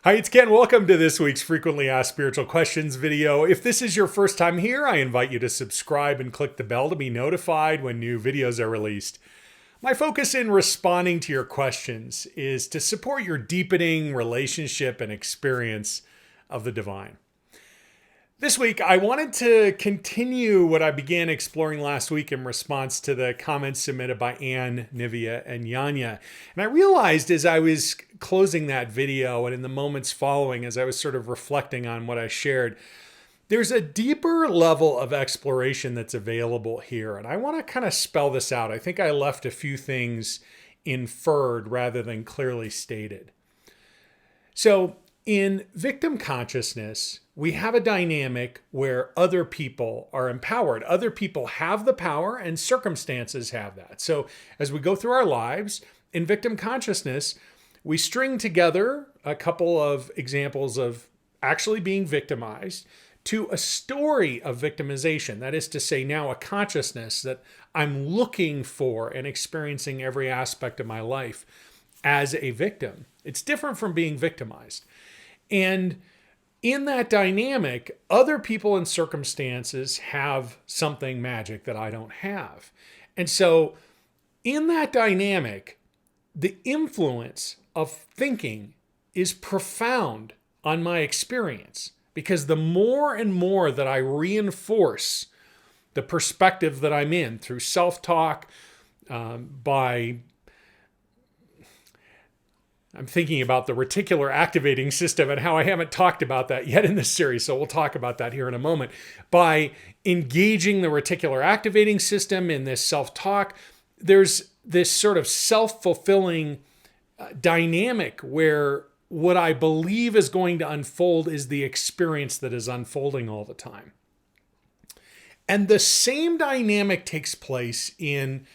Hi, it's Ken. Welcome to this week's Frequently Asked Spiritual Questions video. If this is your first time here, I invite you to subscribe and click the bell to be notified when new videos are released. My focus in responding to your questions is to support your deepening relationship and experience of the divine. This week, I wanted to continue what I began exploring last week in response to the comments submitted by Anne, Nivea, and Yanya. And I realized as I was closing that video and in the moments following, as I was sort of reflecting on what I shared, there's a deeper level of exploration that's available here. And I want to kind of spell this out. I think I left a few things inferred rather than clearly stated. So in victim consciousness, we have a dynamic where other people are empowered. Other people have the power and circumstances have that. So as we go through our lives, in victim consciousness, we string together a couple of examples of actually being victimized to a story of victimization. That is to say, now a consciousness that I'm looking for and experiencing every aspect of my life as a victim. It's different from being victimized. And in that dynamic, other people and circumstances have something magic that I don't have. And so in that dynamic, the influence of thinking is profound on my experience, because the more and more that I reinforce the perspective that I'm in through self-talk, I'm thinking about the reticular activating system and how I haven't talked about that yet in this series, so we'll talk about that here in a moment. By engaging the reticular activating system in this self-talk, there's this sort of self-fulfilling dynamic where what I believe is going to unfold is the experience that is unfolding all the time. And the same dynamic takes place in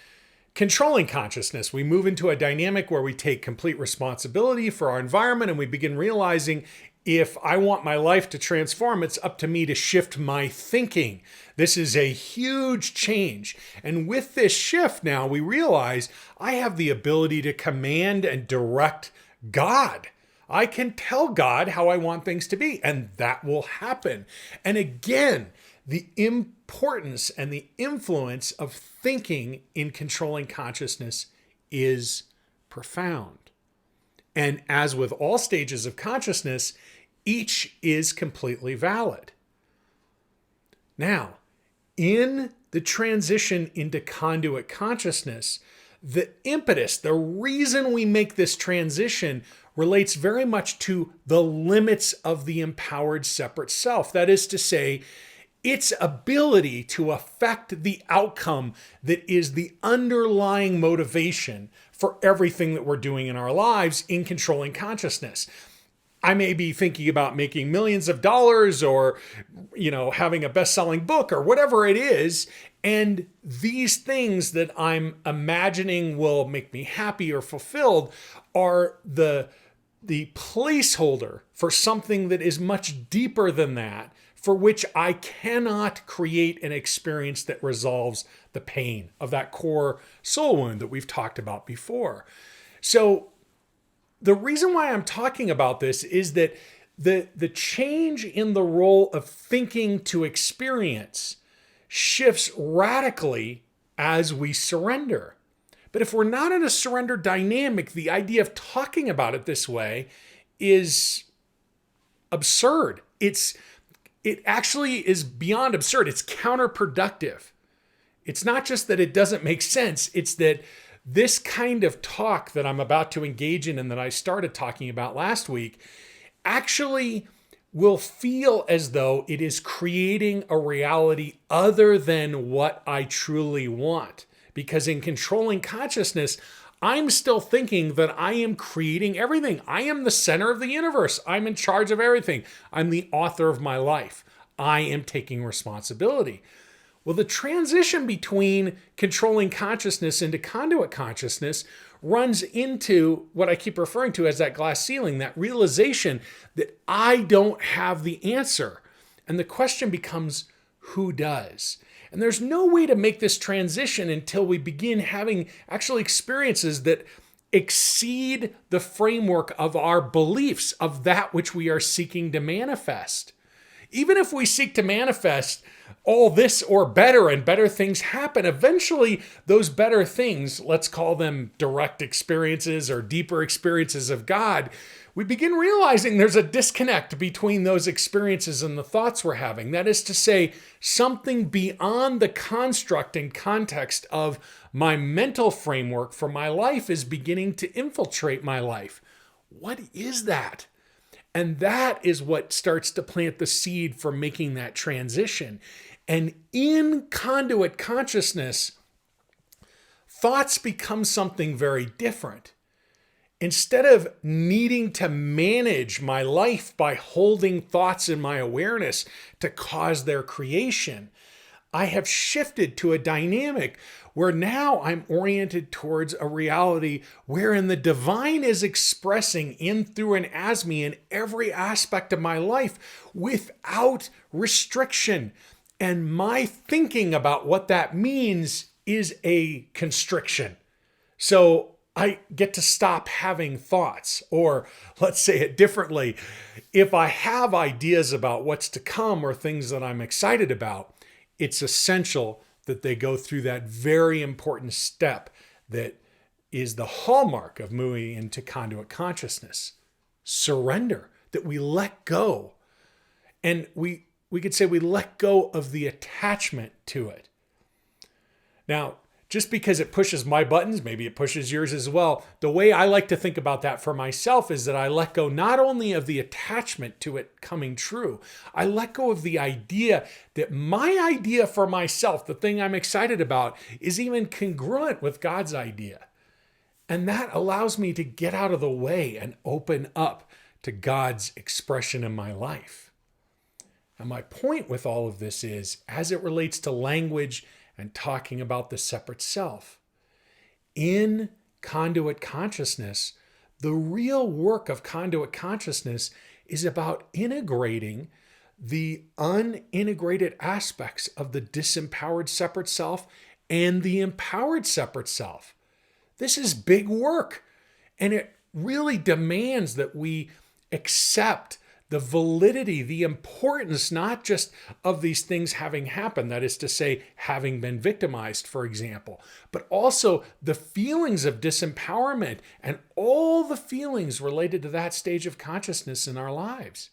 controlling consciousness. We move into a dynamic where we take complete responsibility for our environment and we begin realizing if I want my life to transform, it's up to me to shift my thinking. This is a huge change. And with this shift now, we realize I have the ability to command and direct God. I can tell God how I want things to be, and that will happen. And again, the importance and the influence of thinking in controlling consciousness is profound. And as with all stages of consciousness, each is completely valid. Now, in the transition into conduit consciousness, the impetus, the reason we make this transition relates very much to the limits of the empowered separate self. That is to say, its ability to affect the outcome that is the underlying motivation for everything that we're doing in our lives in controlling consciousness. I may be thinking about making millions of dollars or, having a best-selling book or whatever it is. And these things that I'm imagining will make me happy or fulfilled are the placeholder for something that is much deeper than that, for which I cannot create an experience that resolves the pain of that core soul wound that we've talked about before. So the reason why I'm talking about this is that the change in the role of thinking to experience shifts radically as we surrender. But if we're not in a surrender dynamic, the idea of talking about it this way is absurd. It actually is beyond absurd. It's counterproductive. It's not just that it doesn't make sense. It's that this kind of talk that I'm about to engage in and that I started talking about last week actually will feel as though it is creating a reality other than what I truly want. Because in controlling consciousness, I'm still thinking that I am creating everything. I am the center of the universe. I'm in charge of everything. I'm the author of my life. I am taking responsibility. Well, the transition between controlling consciousness into conduit consciousness runs into what I keep referring to as that glass ceiling, that realization that I don't have the answer. And the question becomes, who does? And there's no way to make this transition until we begin having actual experiences that exceed the framework of our beliefs of that which we are seeking to manifest. Even if we seek to manifest all this or better, and better things happen, eventually those better things, let's call them direct experiences or deeper experiences of God, we begin realizing there's a disconnect between those experiences and the thoughts we're having. That is to say, something beyond the construct and context of my mental framework for my life is beginning to infiltrate my life. What is that? And that is what starts to plant the seed for making that transition. And in conduit consciousness, thoughts become something very different. Instead of needing to manage my life by holding thoughts in my awareness to cause their creation, I have shifted to a dynamic where now I'm oriented towards a reality wherein the divine is expressing in, through, and as me in every aspect of my life without restriction. And my thinking about what that means is a constriction. So I get to stop having thoughts, or let's say it differently. If I have ideas about what's to come or things that I'm excited about, it's essential that they go through that very important step that is the hallmark of moving into conduit consciousness. Surrender, that we let go. And we could say we let go of the attachment to it. Now, just because it pushes my buttons, maybe it pushes yours as well. The way I like to think about that for myself is that I let go not only of the attachment to it coming true, I let go of the idea that my idea for myself, the thing I'm excited about, is even congruent with God's idea. And that allows me to get out of the way and open up to God's expression in my life. And my point with all of this is, as it relates to language and talking about the separate self, in conduit consciousness, the real work of conduit consciousness is about integrating the unintegrated aspects of the disempowered separate self and the empowered separate self. This is big work, and it really demands that we accept the validity, the importance, not just of these things having happened, that is to say, having been victimized, for example, but also the feelings of disempowerment and all the feelings related to that stage of consciousness in our lives.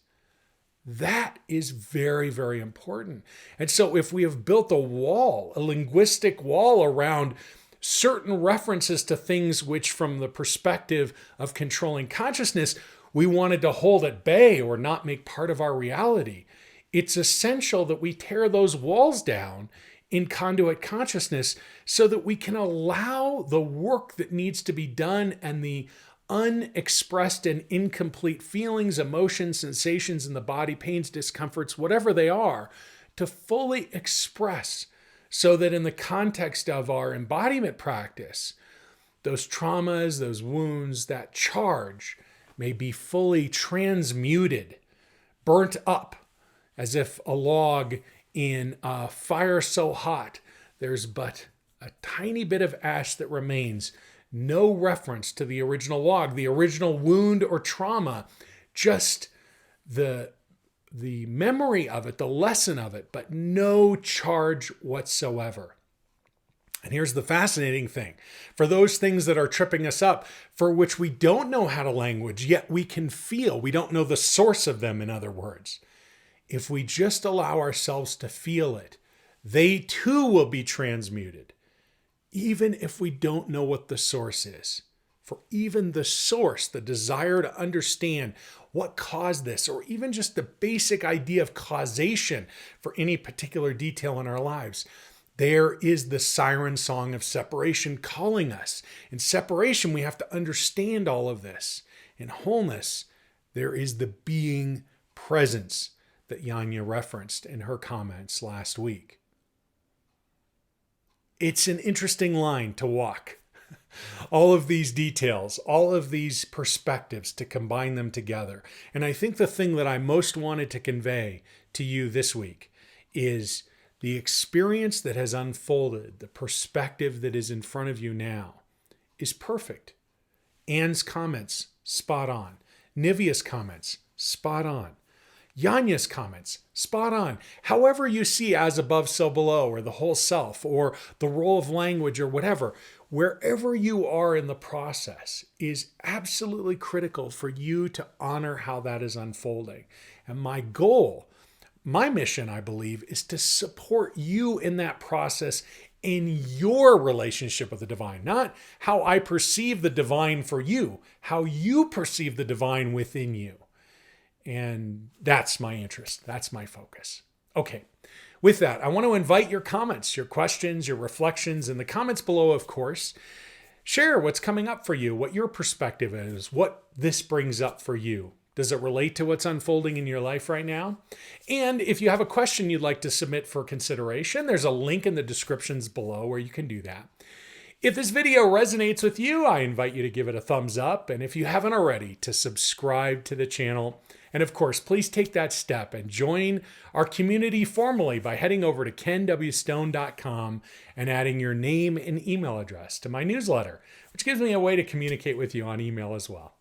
That is very, very important. And so if we have built a wall, a linguistic wall around certain references to things which, from the perspective of controlling consciousness, we wanted to hold at bay or not make part of our reality, it's essential that we tear those walls down in conduit consciousness so that we can allow the work that needs to be done and the unexpressed and incomplete feelings, emotions, sensations in the body, pains, discomforts, whatever they are, to fully express, so that in the context of our embodiment practice, those traumas, those wounds, that charge may be fully transmuted, burnt up, as if a log in a fire so hot, there's but a tiny bit of ash that remains, no reference to the original log, the original wound or trauma, just the memory of it, the lesson of it, but no charge whatsoever. And here's the fascinating thing. For those things that are tripping us up, for which we don't know how to language, yet we can feel, we don't know the source of them, in other words. If we just allow ourselves to feel it, they too will be transmuted, even if we don't know what the source is. For even the source, the desire to understand what caused this, or even just the basic idea of causation for any particular detail in our lives, there is the siren song of separation calling us. In separation, we have to understand all of this. In wholeness, there is the being presence that Yanya referenced in her comments last week. It's an interesting line to walk. All of these details, all of these perspectives, to combine them together. And I think the thing that I most wanted to convey to you this week is the experience that has unfolded, the perspective that is in front of you now, is perfect. Anne's comments, spot on. Nivea's comments, spot on. Yanya's comments, spot on. However you see as above, so below, or the whole self, or the role of language, or whatever, wherever you are in the process is absolutely critical for you to honor how that is unfolding. And my goal, my mission, I believe, is to support you in that process in your relationship with the divine, not how I perceive the divine for you, how you perceive the divine within you. And that's my interest. That's my focus. Okay. With that, I want to invite your comments, your questions, your reflections in the comments below, of course. Share what's coming up for you, what your perspective is, what this brings up for you. Does it relate to what's unfolding in your life right now? And if you have a question you'd like to submit for consideration, there's a link in the descriptions below where you can do that. If this video resonates with you, I invite you to give it a thumbs up. And if you haven't already, to subscribe to the channel. And of course, please take that step and join our community formally by heading over to kenwstone.com and adding your name and email address to my newsletter, which gives me a way to communicate with you on email as well.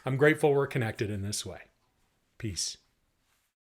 I'm grateful we're connected in this way. Peace.